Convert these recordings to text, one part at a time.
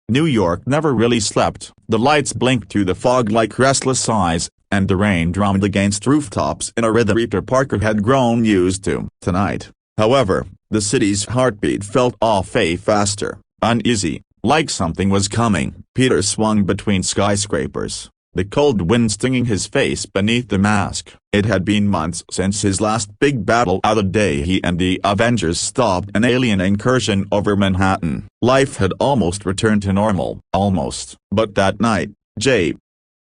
New York never really slept. The lights blinked through the fog like restless eyes, and the rain drummed against rooftops in a rhythm Peter Parker had grown used to. Tonight, however, the city's heartbeat felt off, faster, uneasy, like something was coming. Peter swung between skyscrapers, the cold wind stinging his face beneath the mask. It had been months since his last big battle, the day he and the Avengers stopped an alien incursion over Manhattan. Life had almost returned to normal. Almost. But that night,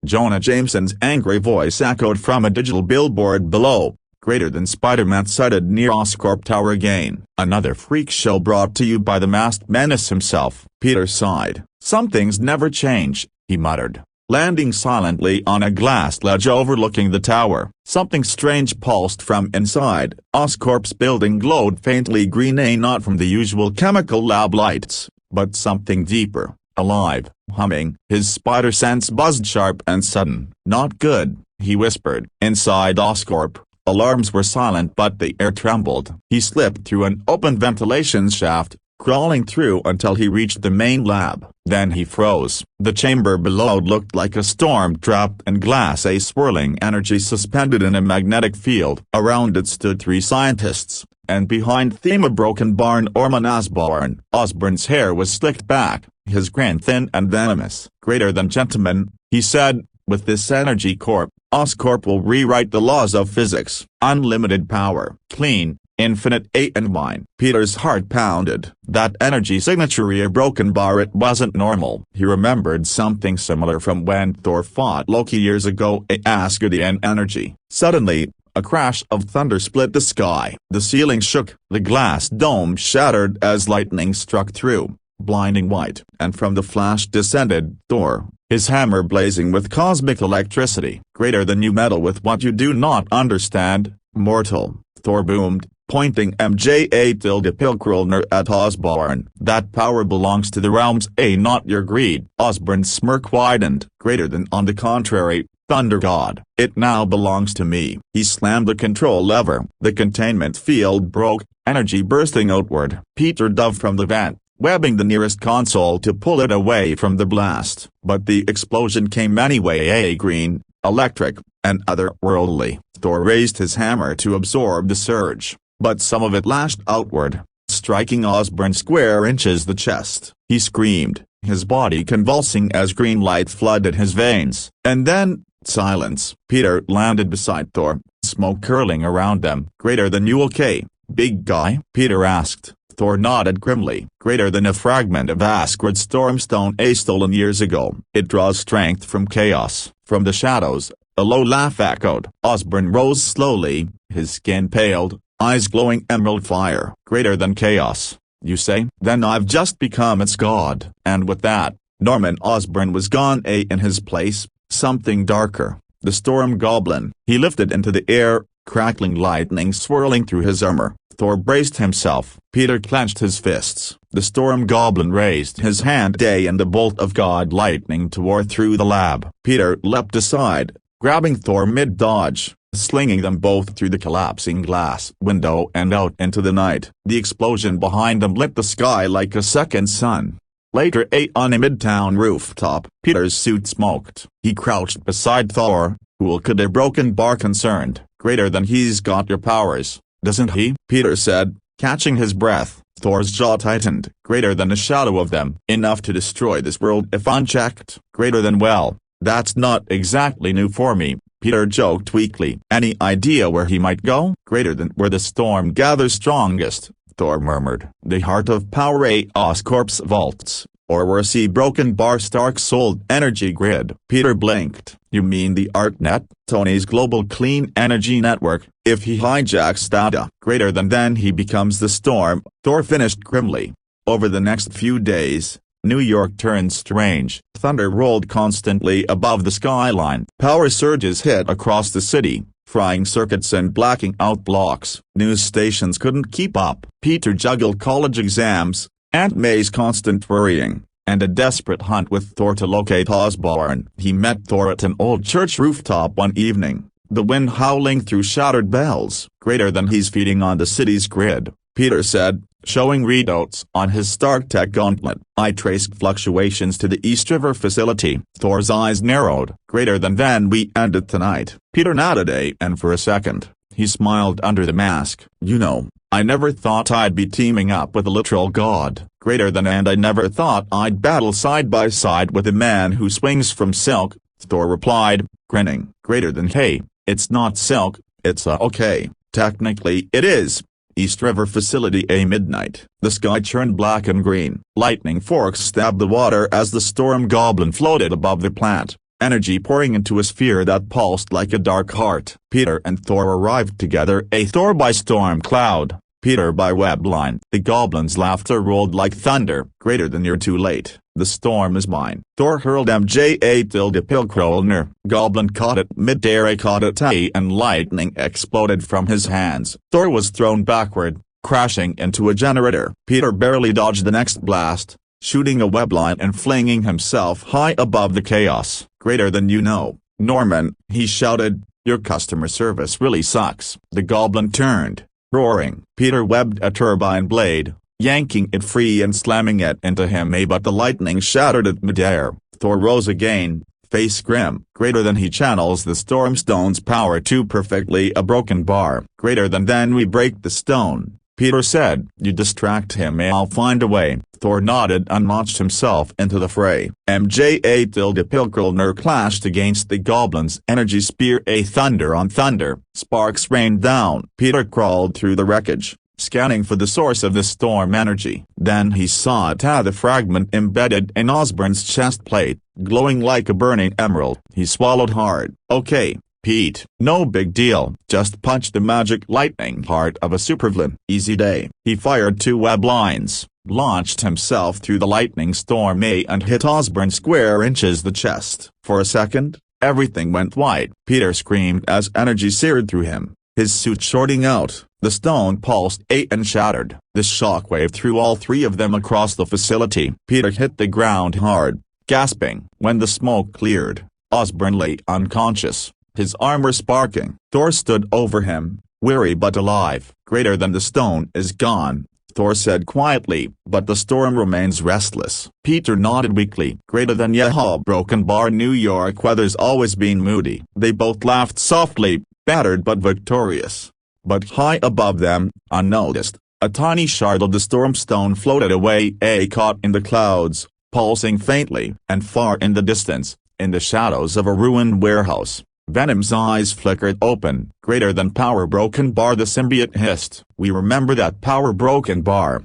Jonah Jameson's angry voice echoed from a digital billboard below. Greater than Spider-Man sighted near Oscorp Tower again. Another freak show brought to you by the masked menace himself. Peter sighed. Some things never change, he muttered, landing silently on a glass ledge overlooking the tower. Something strange pulsed from inside. Oscorp's building glowed faintly green, not from the usual chemical lab lights, but something deeper, alive, humming. His spider sense buzzed sharp and sudden. Not good, he whispered. Inside Oscorp, alarms were silent but the air trembled. He slipped through an open ventilation shaft, crawling through until he reached the main lab. Then he froze. The chamber below looked like a storm trapped in glass, a swirling energy suspended in a magnetic field. Around it stood three scientists, and behind them a broken barn Orman Osborn. Osborn's hair was slicked back, his grin thin and venomous. Greater than gentlemen, he said, with this energy core, Oscorp will rewrite the laws of physics. Unlimited power. Clean, infinite and mine. Peter's heart pounded. That energy signature, a broken bar. It wasn't normal. He remembered something similar from when Thor fought Loki years ago, a Asgardian energy. Suddenly, a crash of thunder split the sky. The ceiling shook, the glass dome shattered as lightning struck through, blinding white. And from the flash descended Thor, his hammer blazing with cosmic electricity. Greater than you meddle with what you do not understand, mortal, Thor boomed, pointing MJ-A-tilde-Pilkrulner at Osborn. That power belongs to the realms, not your greed. Osborn's smirk widened. Greater than, on the contrary, Thunder God. It now belongs to me. He slammed the control lever. The containment field broke, energy bursting outward. Peter dove from the vent, webbing the nearest console to pull it away from the blast. But the explosion came anyway, green, electric, and otherworldly. Thor raised his hammer to absorb the surge, but some of it lashed outward, striking Osborn square inches the chest. He screamed, his body convulsing as green light flooded his veins. And then, silence. Peter landed beside Thor, smoke curling around them. Greater than you okay, big guy? Peter asked. Thor nodded grimly. Greater than a fragment of Asgard's stormstone, stolen years ago. It draws strength from chaos. From the shadows, a low laugh echoed. Osborn rose slowly, his skin paled, eyes glowing emerald fire. Greater than chaos, you say? Then I've just become its god. And with that, Norman Osborn was gone, in his place, something darker, the storm goblin. He lifted into the air, crackling lightning swirling through his armor. Thor braced himself. Peter clenched his fists. The storm goblin raised his hand, and a bolt of god lightning tore through the lab. Peter leapt aside, grabbing Thor mid-dodge, slinging them both through the collapsing glass window and out into the night. The explosion behind them lit the sky like a second sun. Later, on a midtown rooftop, Peter's suit smoked. He crouched beside Thor. Who could a broken bar concerned? Greater than he's got your powers, doesn't he? Peter said, catching his breath. Thor's jaw tightened. Greater than a shadow of them. Enough to destroy this world if unchecked. Greater than, well, that's not exactly new for me, Peter joked weakly. Any idea where he might go? Greater than where the storm gathers strongest, Thor murmured. The heart of power, Oscorp's vaults, or worse, broken bar Stark sold energy grid. Peter blinked. You mean the ArtNet, Tony's global clean energy network? If he hijacks data, greater than then he becomes the storm, Thor finished grimly. Over the next few days, New York turned strange. Thunder rolled constantly above the skyline. Power surges hit across the city, frying circuits and blacking out blocks. News stations couldn't keep up. Peter juggled college exams, Aunt May's constant worrying, and a desperate hunt with Thor to locate Osborn. He met Thor at an old church rooftop one evening, the wind howling through shattered bells. Greater than he's feeding on the city's grid, Peter said, showing readouts on his StarTech gauntlet. I traced fluctuations to the East River facility. Thor's eyes narrowed. Greater than then we ended tonight. Peter nodded and for a second, he smiled under the mask. You know, I never thought I'd be teaming up with a literal god. Greater than, and I never thought I'd battle side by side with a man who swings from silk, Thor replied, grinning. Greater than, hey, it's not silk, it's okay, technically it is. East River facility midnight. The sky turned black and green. Lightning forks stabbed the water as the storm goblin floated above the plant, energy pouring into a sphere that pulsed like a dark heart. Peter and Thor arrived together, a Thor by storm cloud, Peter by web line. The goblin's laughter rolled like thunder. Greater than, you're too late. The storm is mine. Thor hurled Pilkrolner. Goblin caught it midair, caught it and lightning exploded from his hands. Thor was thrown backward, crashing into a generator. Peter barely dodged the next blast, shooting a webline and flinging himself high above the chaos. Greater than, you know, Norman, he shouted, your customer service really sucks. The goblin turned, roaring. Peter webbed a turbine blade, yanking it free and slamming it into him, but the lightning shattered it midair. Thor rose again, face grim. Greater than, he channels the storm stone's power too perfectly, a broken bar. Greater than, then we break the stone. Peter said, you distract him, I'll find a way. Thor nodded and launched himself into the fray. Pilkrolner clashed against the goblin's energy spear, a thunder on thunder. Sparks rained down. Peter crawled through the wreckage, scanning for the source of the storm energy. Then he saw the fragment embedded in Osborn's chest plate, glowing like a burning emerald. He swallowed hard. Okay, Pete, no big deal. Just punch the magic lightning heart of a supervillain. Easy day. He fired 2 web lines, launched himself through the lightning storm and hit Osborn square inches the chest. For a second, everything went white. Peter screamed as energy seared through him, his suit shorting out. The stone pulsed and shattered. The shockwave threw all 3 of them across the facility. Peter hit the ground hard, gasping. When the smoke cleared, Osborn lay unconscious, his armor sparking. Thor stood over him, weary but alive. Greater than, the stone is gone, Thor said quietly, but the storm remains restless. Peter nodded weakly. Greater than, yeah, broken bar. New York weather's always been moody. They both laughed softly, battered but victorious. But high above them, unnoticed, a tiny shard of the storm stone floated away, caught in the clouds, pulsing faintly. And far in the distance, in the shadows of a ruined warehouse, Venom's eyes flickered open. Greater than, power broken bar, the symbiote hissed. We remember that power broken bar.